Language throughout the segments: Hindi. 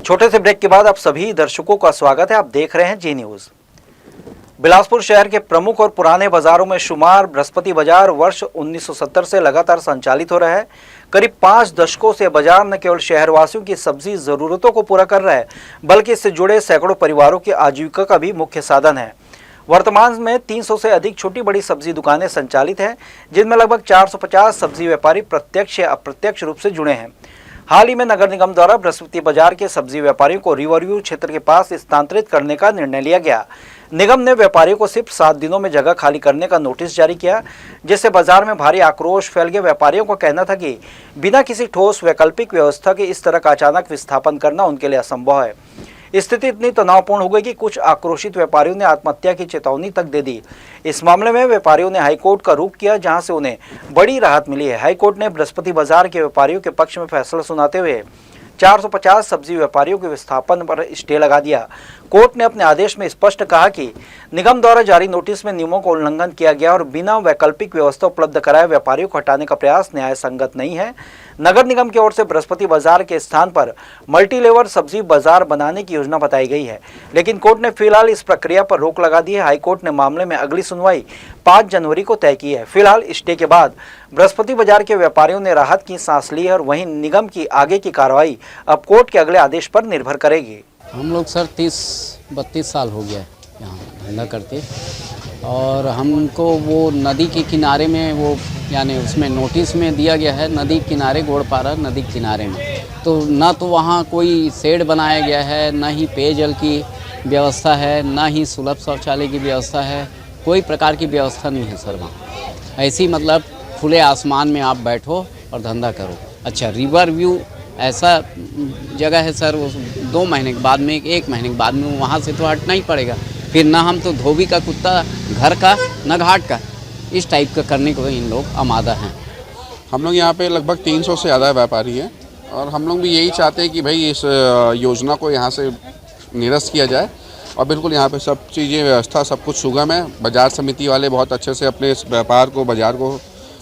छोटे से ब्रेक के बाद आप सभी दर्शकों का स्वागत है। आप देख रहे हैं जी न्यूज। बिलासपुर शहर के प्रमुख और पुराने बाजारों में शुमार बृहस्पति बाजार वर्ष 1970 से लगातार संचालित हो रहा है। करीब 5 दशकों से बाजार न केवल शहरवासियों की सब्जी जरूरतों को पूरा कर रहा है, बल्कि इससे जुड़े सैकड़ों परिवारों की आजीविका का भी मुख्य साधन है। वर्तमान में 300 से अधिक छोटी बड़ी सब्जी दुकानें संचालित हैं, जिनमें लगभग 450 सब्जी व्यापारी प्रत्यक्ष या अप्रत्यक्ष रूप से जुड़े हैं। हाल ही में नगर निगम द्वारा बृहस्पति बाजार के सब्जी व्यापारियों को रिवरव्यू क्षेत्र के पास स्थानांतरित करने का निर्णय लिया गया। निगम ने व्यापारियों को सिर्फ 7 दिनों में जगह खाली करने का नोटिस जारी किया, जिससे बाजार में भारी आक्रोश फैल गया। व्यापारियों का कहना था कि बिना किसी ठोस वैकल्पिक व्यवस्था के इस तरह का अचानक विस्थापन करना उनके लिए असंभव है। स्थिति इतनी तनावपूर्ण हो गई कि कुछ आक्रोशित व्यापारियों ने आत्महत्या की चेतावनी तक दे दी। इस मामले में व्यापारियों ने हाईकोर्ट का रुख किया, जहां से उन्हें बड़ी राहत मिली है। हाईकोर्ट ने बृहस्पति बाजार के व्यापारियों के पक्ष में फैसला सुनाते हुए 450 सब्जी व्यापारियों के विस्थापन पर स्टे लगा दिया। कोर्ट ने अपने आदेश में स्पष्ट कहा कि निगम द्वारा जारी नोटिस में नियमों का उल्लंघन किया गया और बिना वैकल्पिक व्यवस्था उपलब्ध कराए व्यापारियों को हटाने का प्रयास न्याय संगत नहीं है। नगर निगम की ओर से बृहस्पति बाजार के स्थान पर मल्टीलेवल सब्जी बाजार बनाने की योजना बताई गई है, लेकिन कोर्ट ने फिलहाल इस प्रक्रिया पर रोक लगा दी है। हाईकोर्ट ने मामले में अगली सुनवाई 5 जनवरी को तय की है। फिलहाल स्टे के बाद बृहस्पति बाजार के व्यापारियों ने राहत की सांस ली है और वहीं निगम की आगे की कार्रवाई अब कोर्ट के अगले आदेश पर निर्भर करेगी। हम लोग सर 30-32 साल हो गया यहाँ धंधा करते, और हमको वो नदी के किनारे में वो यानी उसमें नोटिस में दिया गया है नदी किनारे गोड़पारा नदी किनारे में, तो ना तो वहाँ कोई शेड बनाया गया है, ना ही पेयजल की व्यवस्था है, ना ही सुलभ शौचालय की व्यवस्था है। कोई प्रकार की व्यवस्था नहीं है सर वहाँ। ऐसी मतलब खुले आसमान में आप बैठो और धंधा करो। अच्छा, रिवर व्यू ऐसा जगह है सर, वो 2 महीने के बाद में 1 महीने के बाद में वहाँ से तो हटना ही पड़ेगा। फिर ना हम तो धोबी का कुत्ता घर का न घाट का, इस टाइप का करने को इन लोग आमादा हैं। हम लोग यहाँ पे लगभग 300 से ज़्यादा व्यापारी हैं और हम लोग भी यही चाहते हैं कि भाई इस योजना को यहाँ से निरस्त किया जाए और बिल्कुल यहाँ पे सब चीज़ें व्यवस्था सब कुछ सुगम है। बाजार समिति वाले बहुत अच्छे से अपने इस व्यापार को बाज़ार को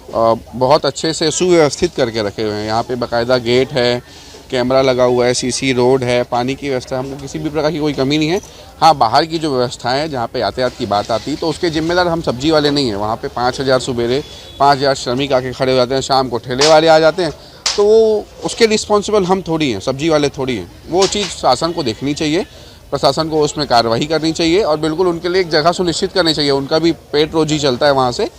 बहुत अच्छे से सुव्यवस्थित करके रखे हुए हैं। यहाँ पे बाकायदा गेट है, कैमरा लगा हुआ है, सीसी रोड है, पानी की व्यवस्था, हमको किसी भी प्रकार की कोई कमी नहीं है। हाँ, बाहर की जो व्यवस्थाएं है जहाँ पे यातायात की बात आती है तो उसके जिम्मेदार हम सब्जी वाले नहीं हैं। वहाँ पे 5000 सुबेरे 5000 श्रमिक आके खड़े हो जाते हैं, शाम को ठेले वाले आ जाते हैं, तो वो उसके रिस्पॉन्सिबल हम थोड़ी हैं, सब्जी वाले थोड़ी हैं। वो चीज़ शासन को देखनी चाहिए, प्रशासन को उसमें कार्रवाई करनी चाहिए और बिल्कुल उनके लिए एक जगह सुनिश्चित करनी चाहिए। उनका भी पेट रोजी चलता है वहाँ से।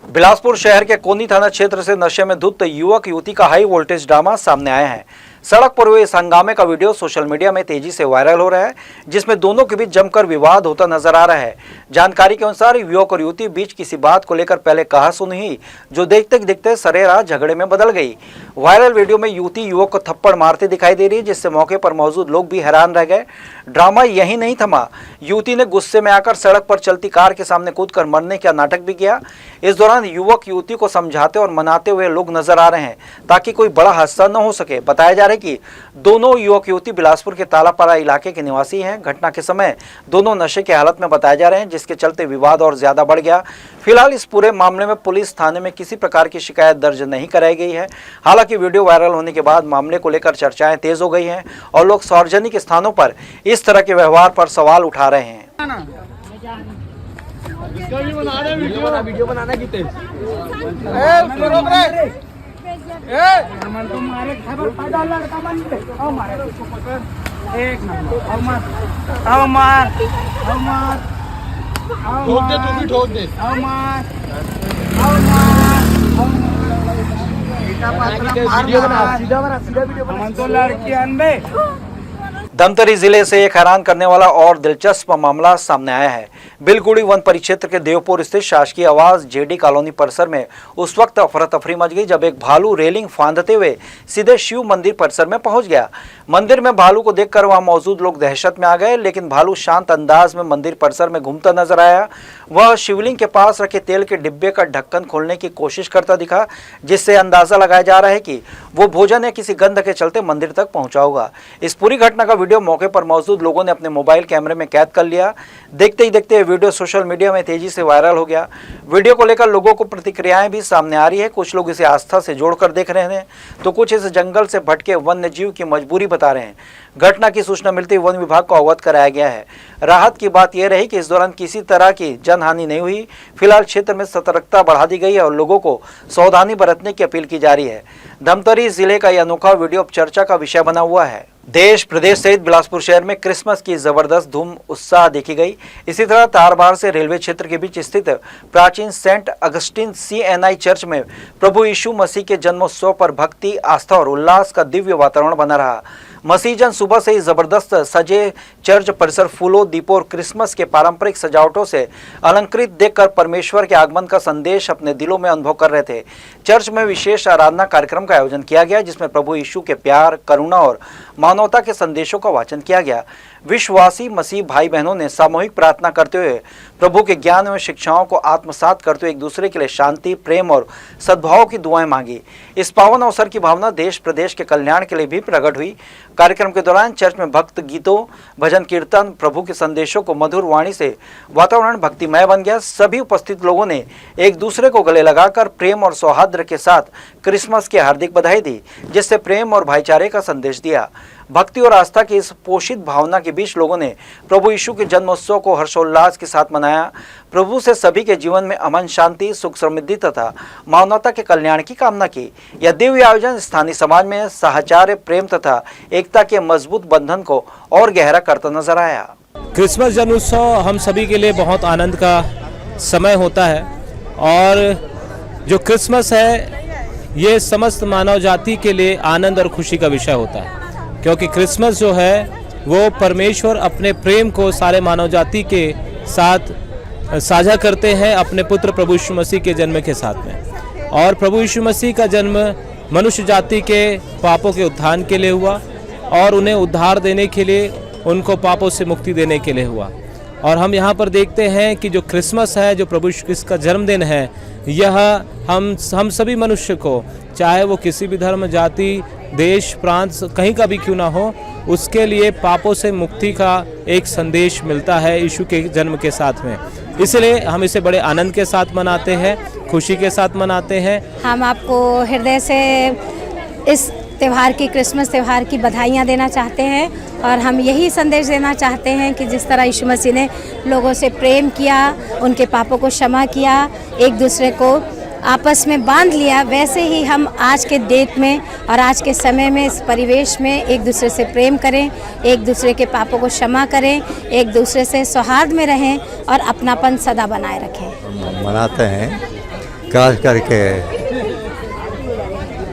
बिलासपुर शहर के कोनी थाना क्षेत्र से नशे में धुत युवक युवती का हाई वोल्टेज ड्रामा सामने आया है। सड़क पर हुए इस हंगामे का वीडियो सोशल मीडिया में तेजी से वायरल हो रहा है, जिसमें दोनों के बीच जमकर विवाद होता नजर आ रहा है। जानकारी के अनुसार युवक और युवती बीच किसी बात को लेकर पहले कहासुनी हुई, जो देखते देखते सरेराह झगड़े में बदल गई। वायरल वीडियो में युवती युवक को थप्पड़ मारते दिखाई दे रही है, जिससे मौके पर मौजूद लोग भी हैरान रह गए। ड्रामा यही नहीं थमा, युवती ने गुस्से में आकर सड़क पर चलती कार के सामने कूदकर मरने का नाटक भी किया। इस दौरान युवक युवती को समझाते और मनाते हुए लोग नजर आ रहे हैं, ताकि कोई बड़ा हादसा न हो सके। बताया जा रहा है कि दोनों युवक युवती बिलासपुर के तालापारा इलाके के निवासी हैं। घटना के समय दोनों नशे की हालत में बताए जा रहे हैं, जिसके चलते विवाद और ज्यादा बढ़ गया। फिलहाल इस पूरे मामले में पुलिस थाने में किसी प्रकार की शिकायत दर्ज नहीं कराई गई है। हालांकि वीडियो वायरल होने के बाद मामले को लेकर चर्चाएं तेज हो गई हैं और लोग सार्वजनिक स्थानों पर इस तरह के व्यवहार पर सवाल उठा रहे हैं। वीडियो बनाना कितने ठोक दे धमतरी जिले से एक हैरान करने वाला और दिलचस्प मामला सामने आया है। बिलगुड़ी वन परिक्षेत्र के देवपुर स्थित शासकीय आवास जेडी कॉलोनी परिसर में उस वक्त अफरा तफरी मच गई जब एक भालू रेलिंग फांदते हुए सीधे शिव मंदिर परिसर में पहुंच गया। मंदिर में भालू को देखकर वहां मौजूद लोग दहशत में आ गए, लेकिन भालू शांत अंदाज में मंदिर परिसर में घूमता नजर आया। वह शिवलिंग के पास रखे तेल के डिब्बे का ढक्कन खोलने की कोशिश करता दिखा, जिससे अंदाजा लगाया जा रहा है कि वो भोजन या किसी गंध के चलते मंदिर तक पहुंचा होगा। इस पूरी घटना का वीडियो मौके पर मौजूद लोगों ने अपने मोबाइल कैमरे में कैद कर लिया। देखते ही देखते वीडियो सोशल मीडिया में तेजी से वायरल हो गया। वीडियो को लेकर लोगों को प्रतिक्रियाएं भी सामने आ रही है। कुछ लोग इसे आस्था से जोड़कर देख रहे हैं, तो कुछ इस जंगल से भटके वन्य जीव की मजबूरी बता रहे हैं। घटना की सूचना मिलते ही वन विभाग को अवगत कराया गया है। राहत की बात यह रही कि इस दौरान किसी तरह की जनहानि नहीं हुई। फिलहाल क्षेत्र में सतर्कता बढ़ा दी गई है और लोगों को सावधानी बरतने की अपील की जा रही है। धमतरी जिले का यह अनोखा वीडियो अब चर्चा का विषय बना हुआ है। देश प्रदेश सहित बिलासपुर शहर में क्रिसमस की जबरदस्त धूम उत्साह देखी गई। इसी तरह तारबार से रेलवे क्षेत्र के बीच स्थित प्राचीन सेंट अगस्टिन CNI चर्च में प्रभु यीशु मसीह के जन्मोत्सव पर भक्ति, आस्था और उल्लास का दिव्य वातावरण बना रहा। मसीहजन सुबह से ही जबरदस्त सजे चर्च परिसर फूलों, दीपों और क्रिसमस के पारंपरिक सजावटों से अलंकृत देखकर परमेश्वर के आगमन का संदेश अपने दिलों में अनुभव कर रहे थे। चर्च में विशेष आराधना कार्यक्रम का आयोजन किया गया, जिसमें प्रभु यीशु के प्यार, करुणा और मानवता के संदेशों का वाचन किया गया। विश्वासी मसीह भाई बहनों ने सामूहिक प्रार्थना करते हुए प्रभु के ज्ञान एवं शिक्षाओं को आत्मसात करते हुए एक दूसरे के लिए शांति, प्रेम और सद्भाव की दुआएं मांगी। इस पावन अवसर की भावना देश प्रदेश के कल्याण के लिए भी प्रकट हुई। कार्यक्रम के दौरान चर्च में भक्त गीतों, भजन कीर्तन, प्रभु के संदेशों को मधुर वाणी से वातावरण भक्तिमय बन गया। सभी उपस्थित लोगों ने एक दूसरे को गले लगाकर प्रेम और सौहार्द के साथ क्रिसमस की हार्दिक बधाई दी, जिससे प्रेम और भाईचारे का संदेश दिया। भक्ति और आस्था की इस पोषित भावना के बीच लोगों ने प्रभु यीशु के जन्मोत्सव को हर्षोल्लास के साथ मनाया। प्रभु से सभी के जीवन में अमन, शांति, सुख, समृद्धि तथा मानवता के कल्याण की कामना की। यह दिव्य आयोजन स्थानीय समाज में साहचर्य, प्रेम तथा एकता के मजबूत बंधन को और गहरा करता नजर आया। क्रिसमस जन्मोत्सव हम सभी के लिए बहुत आनंद का समय होता है और जो क्रिसमस है ये समस्त मानव जाति के लिए आनंद और खुशी का विषय होता है, क्योंकि क्रिसमस जो है वो परमेश्वर अपने प्रेम को सारे मानव जाति के साथ साझा करते हैं अपने पुत्र प्रभु यीशु मसीह के जन्म के साथ में। और प्रभु यीशु मसीह का जन्म मनुष्य जाति के पापों के उत्थान के लिए हुआ और उन्हें उद्धार देने के लिए, उनको पापों से मुक्ति देने के लिए हुआ। और हम यहाँ पर देखते हैं कि जो क्रिसमस है, जो प्रभु यीशु क्रिस्त का जन्मदिन है, यह हम सभी मनुष्य को, चाहे वो किसी भी धर्म, जाति, देश, प्रांत कहीं का भी क्यों ना हो, उसके लिए पापों से मुक्ति का एक संदेश मिलता है यीशु के जन्म के साथ में। इसलिए हम इसे बड़े आनंद के साथ मनाते हैं, खुशी के साथ मनाते हैं। हम आपको हृदय से इस त्यौहार की, क्रिसमस त्यौहार की बधाइयाँ देना चाहते हैं और हम यही संदेश देना चाहते हैं कि जिस तरह यीशु मसीह ने लोगों से प्रेम किया, उनके पापों को क्षमा किया, एक दूसरे को आपस में बांध लिया, वैसे ही हम आज के डेट में और आज के समय में, इस परिवेश में एक दूसरे से प्रेम करें, एक दूसरे के पापों को क्षमा करें, एक दूसरे से सौहार्द में रहें और अपनापन सदा बनाए रखें। मनाते हैं खास करके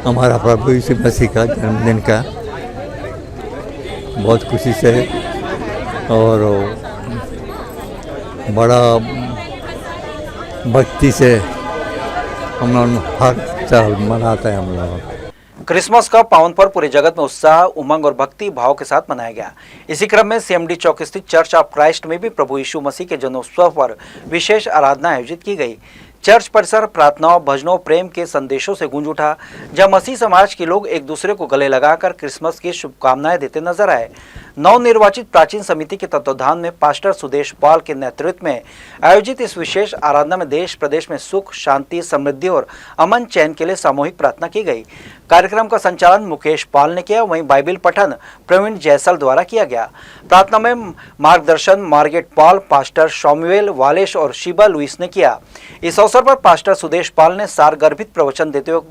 हमारा प्रभु यीशु मसीह का जन्मदिन का बहुत खुशी से और बड़ा भक्ति से हम लोग हर साल मनाते हैं। हम लोग क्रिसमस का पावन पर्व पूरे जगत में उत्साह, उमंग और भक्ति भाव के साथ मनाया गया। इसी क्रम में CMD चौक स्थित चर्च ऑफ क्राइस्ट में भी प्रभु यीशु मसीह के जन्मोत्सव पर विशेष आराधना आयोजित की गई। चर्च परिसर प्रार्थनाओं, भजनों, प्रेम के संदेशों से गूंज उठा, जब मसीह समाज के लोग एक दूसरे को गले लगाकर क्रिसमस की शुभकामनाएं देते नजर आए। नवनिर्वाचित प्राचीन समिति के तत्वाधान में पास्टर सुदेश पाल के नेतृत्व में आयोजित इस विशेष आराधना में देश प्रदेश में सुख, शांति, समृद्धि और अमन चैन के लिए सामूहिक प्रार्थना की गई। कार्यक्रम का संचालन मुकेश पाल ने किया, वहीं बाइबिल पठन प्रवीण जयसल द्वारा किया गया। प्रार्थना में मार्गदर्शन मार्गेट पाल, पास्टर शॉम्युएल वालेश और शिबा लुइस ने किया। इस अवसर पर पास्टर सुदेश पाल ने सारगर्भित प्रवचन देते हुए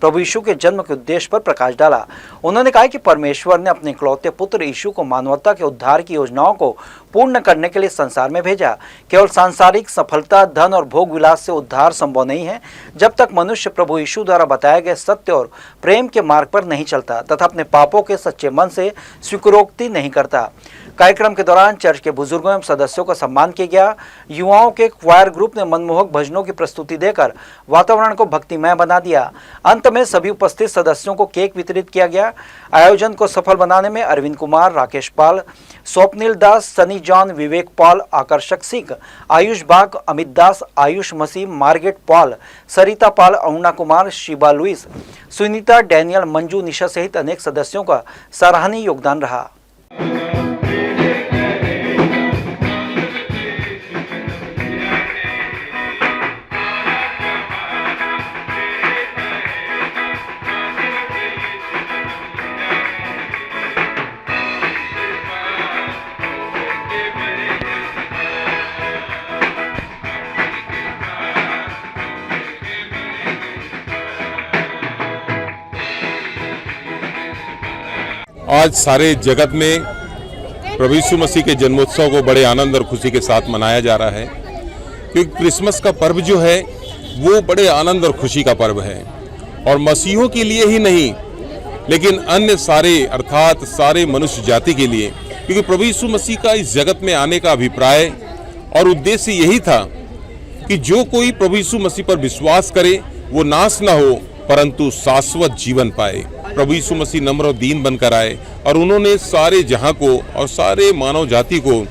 प्रभु यीशु के जन्म के उद्देश्य पर प्रकाश डाला। उन्होंने कहा कि परमेश्वर ने अपने इकलौते पुत्र यीशु को मानवता के उद्धार की योजनाओं को पूर्ण करने के लिए संसार में भेजा। केवल सांसारिक सफलता, धन और भोग विलास से उद्धार संभव नहीं है जब तक मनुष्य प्रभु यीशु द्वारा बताए गए सत्य और प्रेम के मार्ग पर नहीं चलता तथा अपने पापों के सच्चे मन से स्वीकारोक्ति नहीं करता। कार्यक्रम के दौरान चर्च के बुजुर्गों एवं सदस्यों का सम्मान किया गया। युवाओं के क्वायर ग्रुप ने मनमोहक भजनों की प्रस्तुति देकर वातावरण को भक्तिमय बना दिया। अंत में सभी उपस्थित सदस्यों को केक वितरित किया गया। आयोजन को सफल बनाने में Arvind Kumar, Rakesh Pal, Swapnil Das, Sunny John, Vivek Paul, Akarshak Singh, Ayush Bag, Amit Das, Ayush Masih, Margaret Paul, Sarita Pal, Aruna Kumar, Shiba Louis, Sunita, Daniel, Manju, Nisha सहित अनेक सदस्यों का सराहनीय योगदान रहा। आज सारे जगत में प्रभु यीशु मसीह के जन्मोत्सव को बड़े आनंद और खुशी के साथ मनाया जा रहा है, क्योंकि क्रिसमस का पर्व जो है वो बड़े आनंद और खुशी का पर्व है, और मसीहों के लिए ही नहीं लेकिन अन्य सारे अर्थात सारे मनुष्य जाति के लिए, क्योंकि प्रभु यीशु मसीह का इस जगत में आने का अभिप्राय और उद्देश्य यही था कि जो कोई प्रभु यीशु मसीह पर विश्वास करे वो नाश न हो परंतु शाश्वत जीवन पाए। प्रभु यीशु मसीह नम्र और दीन बनकर आए और उन्होंने सारे जहां को और सारे मानव जाति को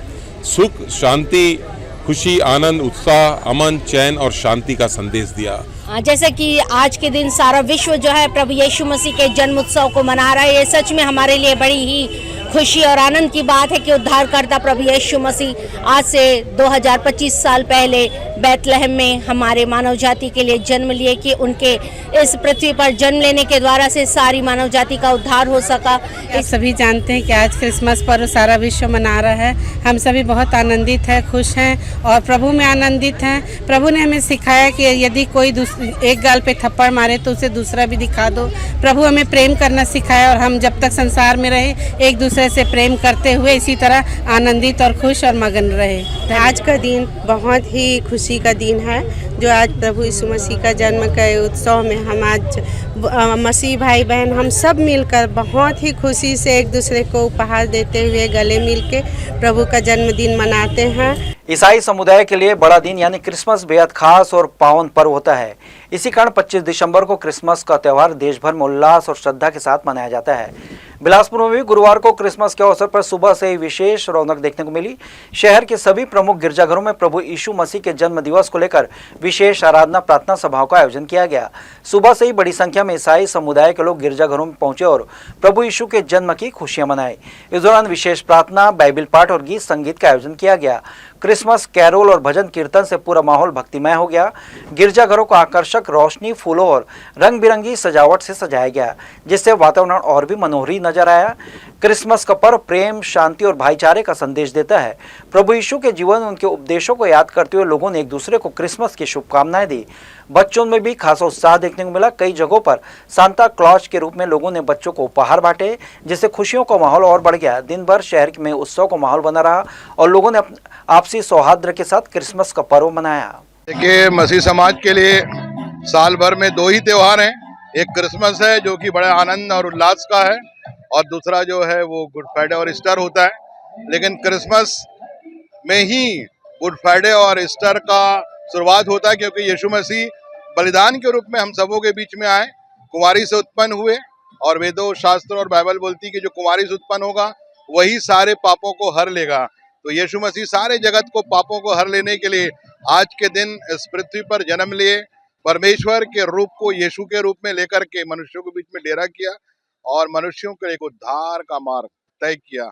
सुख, शांति, खुशी, आनंद, उत्साह, अमन, चैन और शांति का संदेश दिया। जैसे कि आज के दिन सारा विश्व जो है प्रभु यीशु मसीह के जन्म उत्सव को मना रहा है, ये सच में हमारे लिए बड़ी ही खुशी और आनंद की बात है कि उद्धारकर्ता प्रभु यीशु मसीह आज से 2025 साल पहले बैतलहम में हमारे मानव जाति के लिए जन्म लिए, कि उनके इस पृथ्वी पर जन्म लेने के द्वारा से सारी मानव जाति का उद्धार हो सका। आप सभी जानते हैं कि आज क्रिसमस पर्व सारा विश्व मना रहा है। हम सभी बहुत आनंदित हैं, खुश हैं और प्रभु में आनंदित हैं। प्रभु ने हमें सिखाया कि यदि कोई एक गाल पे थप्पड़ मारे तो उसे दूसरा भी दिखा दो। प्रभु हमें प्रेम करना सिखाया और हम जब तक संसार में रहे एक दूसरे से प्रेम करते हुए इसी तरह आनंदित और खुश और मगन रहे। आज का दिन बहुत ही खुशी का दिन है, जो आज प्रभु यीशु मसीह का जन्म के उत्सव में हम आज मसीह भाई बहन हम सब मिलकर बहुत ही खुशी से एक दूसरे को उपहार देते हुए गले मिलके प्रभु का जन्मदिन मनाते हैं। ईसाई समुदाय के लिए बड़ा दिन यानी क्रिसमस बेहद खास और पावन पर्व होता है। इसी कारण 25 दिसंबर को क्रिसमस का त्यौहार देश भर में उल्लास और श्रद्धा के साथ मनाया जाता है। बिलासपुर में भी गुरुवार को क्रिसमस के अवसर पर सुबह से ही विशेष रौनक देखने को मिली। शहर के सभी प्रमुख गिरजाघरों में प्रभु यीशु मसीह के जन्म दिवस को लेकर विशेष आराधना प्रार्थना सभाओं का आयोजन किया गया। सुबह से ही बड़ी संख्या में ईसाई समुदाय के लोग गिरजाघरों में पहुंचे और प्रभु यीशु के जन्म की खुशियां मनाई। इस दौरान विशेष प्रार्थना, बाइबिल पाठ और गीत संगीत का आयोजन किया गया। क्रिसमस कैरोल और भजन कीर्तन से पूरा माहौल भक्तिमय हो गया। गिरजाघरों को आकर्षक रोशनी, फूलों और रंग बिरंगी सजावट से सजाया गया, जिससे वातावरण और भी मनोहरी नजर आया। क्रिसमस का पर्व प्रेम, शांति और भाईचारे का संदेश देता है। प्रभु यीशु के जीवन, उनके उपदेशों को याद करते हुए लोगों ने एक दूसरे को क्रिसमस की शुभकामनाएं दी। बच्चों में भी खासा उत्साह देखने को मिला। कई जगहों पर सांता क्लॉज के रूप में लोगों ने बच्चों को उपहार बांटे, जिससे खुशियों का माहौल और बढ़ गया। दिन भर शहर में उत्सव का माहौल बना रहा और लोगों ने आपसी सौहार्द के साथ क्रिसमस का पर्व मनाया। देखिए, मसीह समाज के लिए साल भर में दो ही त्योहार हैं। एक क्रिसमस है जो कि बड़े आनंद और उल्लास का है, और दूसरा जो है वो गुड फ्राइडे और ईस्टर होता है। लेकिन क्रिसमस में ही गुड फ्राइडे और ईस्टर का शुरुआत होता है, क्योंकि यीशु मसीह बलिदान के रूप में हम सबों के बीच में आए, कुंवारी से उत्पन्न हुए, और वेदों, शास्त्र और बाइबल बोलती है कि जो कुंवारी से उत्पन्न होगा वही सारे पापों को हर लेगा। तो यीशु मसीह सारे जगत को पापों को हर लेने के लिए आज के दिन इस पृथ्वी पर जन्म लिए, परमेश्वर के रूप को यीशु के रूप में लेकर के मनुष्यों के बीच में डेरा किया और मनुष्यों के एक उद्धार का मार्ग तय किया।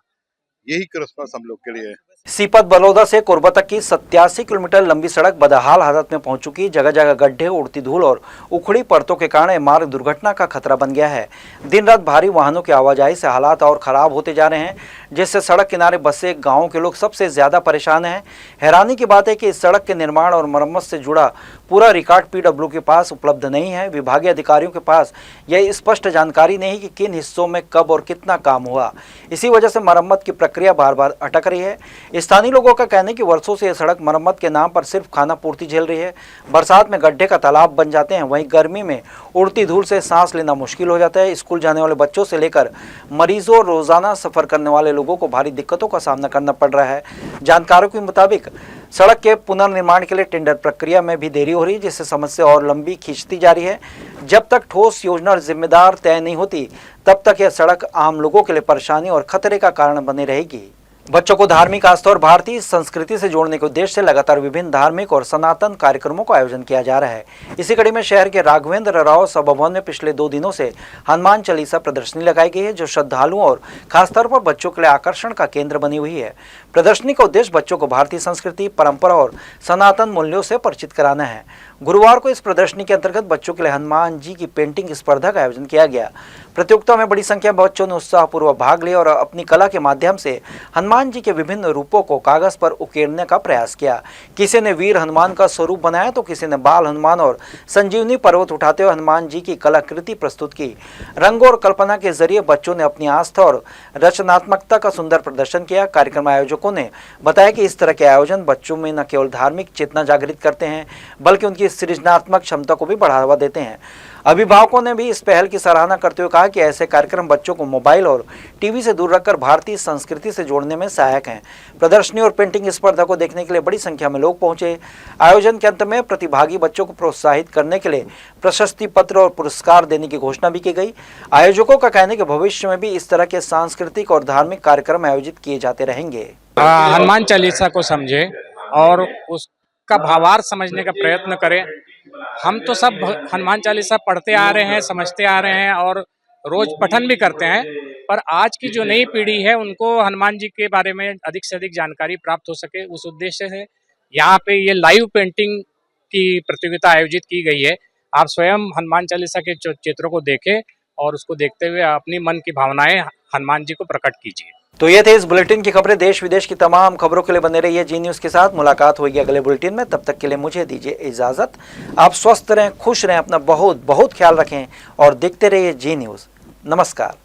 यही क्रिसमस हम लोग के लिए है। सीपत बलौदा से कोरबा तक की 87 किलोमीटर लंबी सड़क बदहाल हालत में पहुंच चुकी। जगह जगह गड्ढे, उड़ती धूल और उखड़ी परतों के कारण मार्ग दुर्घटना का खतरा बन गया है। दिन रात भारी वाहनों की आवाजाही से हालात और खराब होते जा रहे हैं, जिससे सड़क किनारे बसे गाँव के लोग सबसे ज्यादा परेशान हैं। हैरानी की बात है कि इस सड़क के निर्माण और मरम्मत से जुड़ा पूरा रिकॉर्ड PW के पास उपलब्ध नहीं है। विभागीय अधिकारियों के पास यह स्पष्ट जानकारी नहीं कि किन हिस्सों में कब और कितना काम हुआ। इसी वजह से मरम्मत की प्रक्रिया बार बार अटक रही है। स्थानीय लोगों का कहना है कि वर्षों से यह सड़क मरम्मत के नाम पर सिर्फ खाना पूर्ति झेल रही है। बरसात में गड्ढे का तालाब बन जाते हैं, वहीं गर्मी में उड़ती धूल से सांस लेना मुश्किल हो जाता है। स्कूल जाने वाले बच्चों से लेकर मरीजों, रोजाना सफर करने वाले लोगों को भारी दिक्कतों का सामना करना पड़ रहा है। जानकारों के मुताबिक सड़क के पुनर्निर्माण के लिए टेंडर प्रक्रिया में भी देरी हो रही है, जिससे समस्या और लंबी खींचती जा रही है। जब तक ठोस योजना और जिम्मेदार तय नहीं होती, तब तक यह सड़क आम लोगों के लिए परेशानी और खतरे का कारण बनी रहेगी। बच्चों को धार्मिक आस्था और भारतीय संस्कृति से जोड़ने के उद्देश्य से लगातार विभिन्न धार्मिक और सनातन कार्यक्रमों का आयोजन किया जा रहा है। इसी कड़ी में शहर के राघवेंद्र राव सभा भवन में पिछले 2 दिनों से हनुमान चालीसा प्रदर्शनी लगाई गई है, जो श्रद्धालुओं और खासतौर पर बच्चों के लिए आकर्षण का केंद्र बनी हुई है। प्रदर्शनी का उद्देश्य बच्चों को भारतीय संस्कृति, परंपरा और सनातन मूल्यों से परिचित कराना है। गुरुवार को इस प्रदर्शनी के अंतर्गत बच्चों के लिए हनुमान जी की पेंटिंग स्पर्धा का आयोजन किया गया। प्रतियोगिता में बड़ी संख्या में बच्चों ने उत्साहपूर्वक भाग लिया और अपनी कला के माध्यम से हनुमान जी के विभिन्न रूपों को कागज पर उकेरने का प्रयास किया। किसी ने वीर हनुमान का स्वरूप बनाया तो किसी ने बाल हनुमान और संजीवनी पर्वत उठाते हुए हनुमान जी की कलाकृति प्रस्तुत की। रंगों और कल्पना के जरिए बच्चों ने अपनी आस्था और रचनात्मकता का सुंदर प्रदर्शन किया। कार्यक्रम आयोजकों ने बताया कि इस तरह के आयोजन बच्चों में न केवल धार्मिक चेतना जागृत करते हैं, बल्कि उनकी सृजनात्मक क्षमता को भी बढ़ावा देते हैं। अभिभावकों ने भी इस पहल की सराहना करते हुए कहा कि ऐसे कार्यक्रम बच्चों को मोबाइल और टीवी से दूर रखकर भारतीय संस्कृति से जोड़ने में सहायक हैं। प्रदर्शनी और पेंटिंग स्पर्धा को देखने के लिए बड़ी संख्या में लोग पहुंचे। आयोजन के अंत में प्रतिभागी बच्चों को प्रोत्साहित करने के लिए प्रशस्ति पत्र और पुरस्कार देने की घोषणा भी की गई। आयोजकों का कहना है कि भविष्य में भी इस तरह के सांस्कृतिक और धार्मिक कार्यक्रम आयोजित किए जाते रहेंगे। हनुमान चालीसा को समझे और उसका भावार्थ समझने का प्रयत्न करें। हम तो सब हनुमान चालीसा पढ़ते आ रहे हैं, समझते आ रहे हैं और रोज पठन भी करते हैं, पर आज की जो नई पीढ़ी है उनको हनुमान जी के बारे में अधिक से अधिक जानकारी प्राप्त हो सके, उस उद्देश्य से यहाँ पे ये लाइव पेंटिंग की प्रतियोगिता आयोजित की गई है। आप स्वयं हनुमान चालीसा के चित्रों को देखें और उसको देखते हुए अपनी मन की भावनाएं हनुमान जी को प्रकट कीजिए। तो ये थे इस बुलेटिन की खबरें। देश विदेश की तमाम खबरों के लिए बने रहिए जी न्यूज़ के साथ। मुलाकात होगी अगले बुलेटिन में, तब तक के लिए मुझे दीजिए इजाजत। आप स्वस्थ रहें, खुश रहें, अपना बहुत बहुत ख्याल रखें और देखते रहिए जी न्यूज़। नमस्कार।